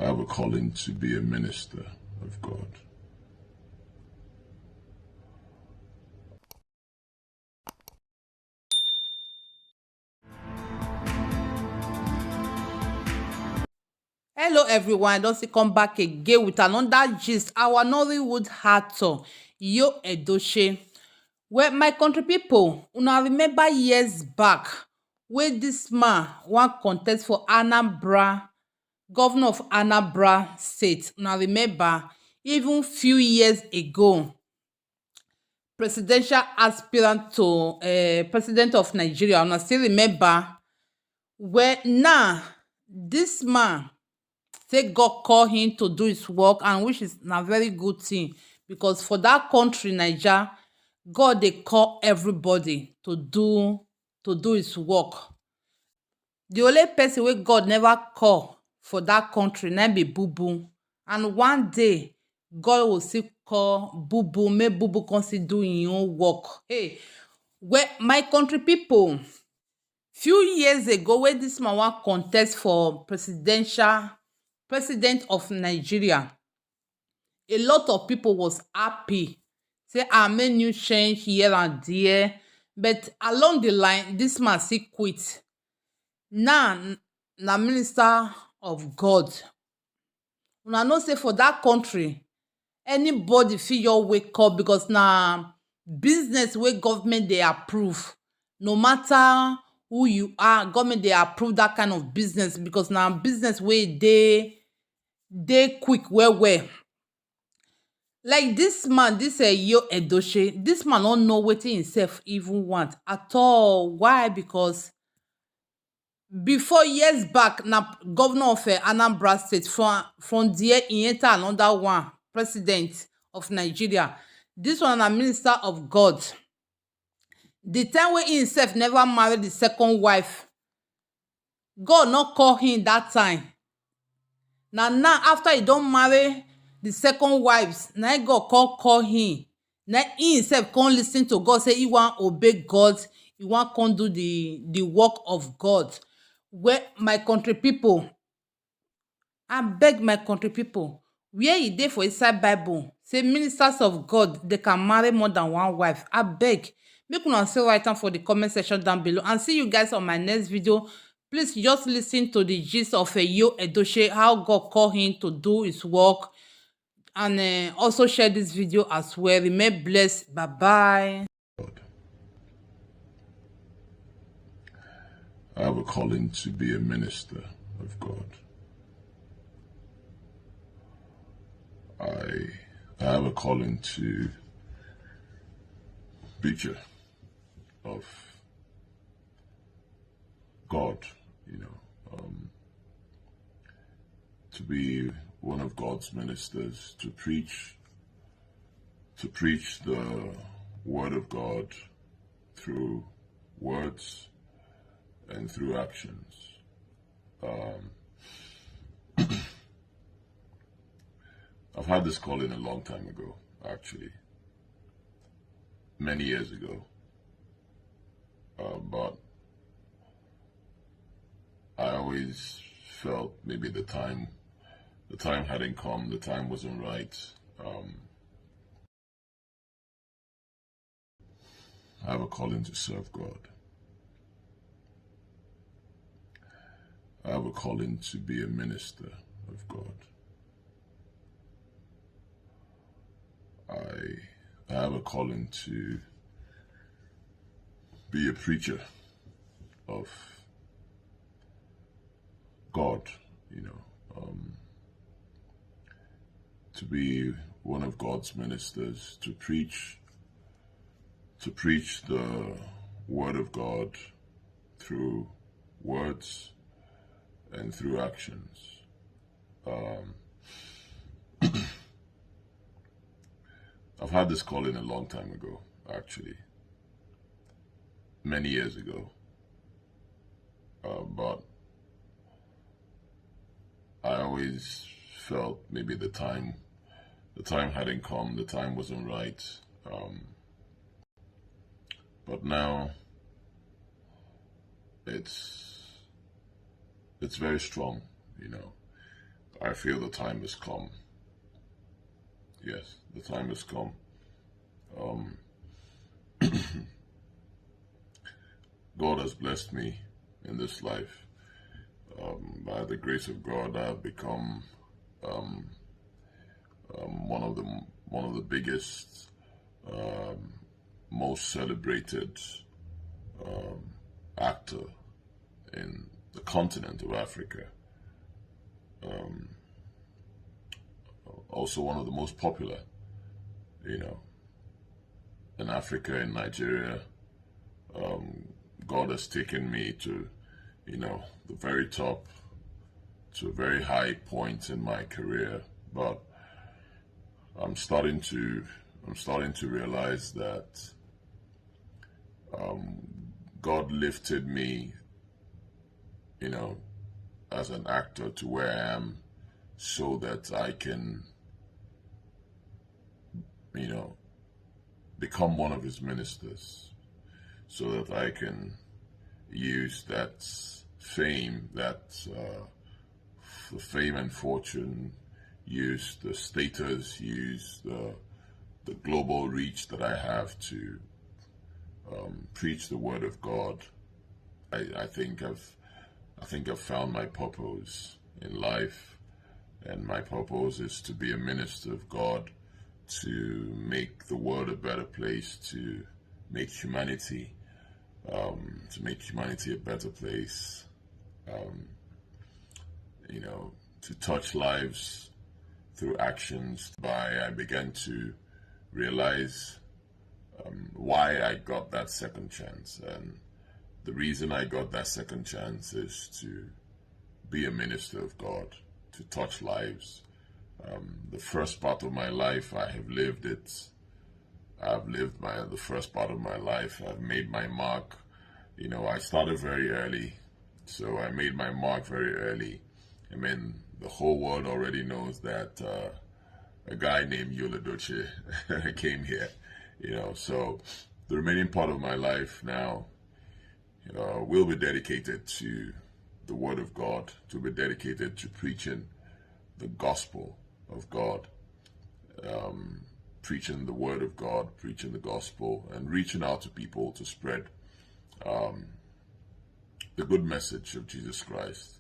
I have a calling to be a minister of God. Hello everyone, don't see come back again with another gist. Our Nollywood actor, edochie. Well, my country people, una remember years back where this man wan contest for Anambra, governor of Anambra State. Una remember, even few years ago, presidential aspirant to president of Nigeria. Una still remember? Well, now this man say God call him to do his work, and which is a very good thing, because for that country Naija, God dey call everybody to do his work. The only person wey God never call for that country na be bubu, and one day God will still call bubu, make bubu come still do him own work. Hey, well, my country people, few years ago wey this man wan contest for president of Nigeria, a lot of people was happy, say make new change here and there, but along the line this man still quit. Now na minister of God. Una know say for that country anybody fit just wake up, because na business wey government dey approve. No matter who you are, government dey approve that kind of business, because na business wey dey quick well well. Like this man, this edochie, this man no know wetin himself even want at all. Why? Because before, years back, na governor of Anambra State. From there he enter another one, president of Nigeria. This one na minister of God. The time wey he himself never marry the second wife, God no call him that time. Now after he don marry the second wives, na God call him. Na he himself come listen to God, say he wan obey God, he wan come do the work of God. Well, my country people, abeg my country people, where e dey for inside Bible say ministers of God they can marry more than one wife? Abeg, make una say write am for the comment section down below, and see you guys on my next video. Please just listen to the gist of edochie, how God call him to do his work, and also share this video as well. Remain blessed. Bye bye. I have a calling to be a minister of God. I have a calling to preacher of God, to be one of God's ministers, to preach the word of God through words and through actions. I've had this calling a long time ago, actually, many years ago, but I always felt maybe the time hadn't come, the time wasn't right. I have a calling to serve God. I have a calling to be a minister of God. I have a calling to be a preacher of God, to be one of God's ministers, to preach the word of God through words and through actions. I've had this calling a long time ago, actually, many years ago, but I always felt maybe the time hadn't come, the time wasn't right. But now it's very strong, I feel the time has come. Yes, the time has come. God has blessed me in this life. By the grace of God, I've become one of the biggest, most celebrated actor in the continent of Africa. Also one of the most popular, in Africa, in Nigeria. God has taken me to, the very top, to a very high point in my career. But I'm starting to realize that God lifted me, as an actor to where I am, so that I can, become one of his ministers, so that I can use that fame, the fame and fortune, use the status, use the global reach that I have to preach the word of God. I think I've found my purpose in life, and my purpose is to be a minister of God, to make the world a better place, to make humanity a better place, to touch lives through actions. I began to realize why I got that second chance. And the reason I got that second chance is to be a minister of God, to touch lives. The first part of my life, I have lived it. I've lived the first part of my life. I've made my mark. I started very early, so I made my mark very early. I mean, the whole world already knows that a guy named Edochie came here. So the remaining part of my life now will be dedicated to the Word of God, to be dedicated to preaching the gospel of God, preaching the Word of God, preaching the gospel, and reaching out to people to spread the good message of Jesus Christ.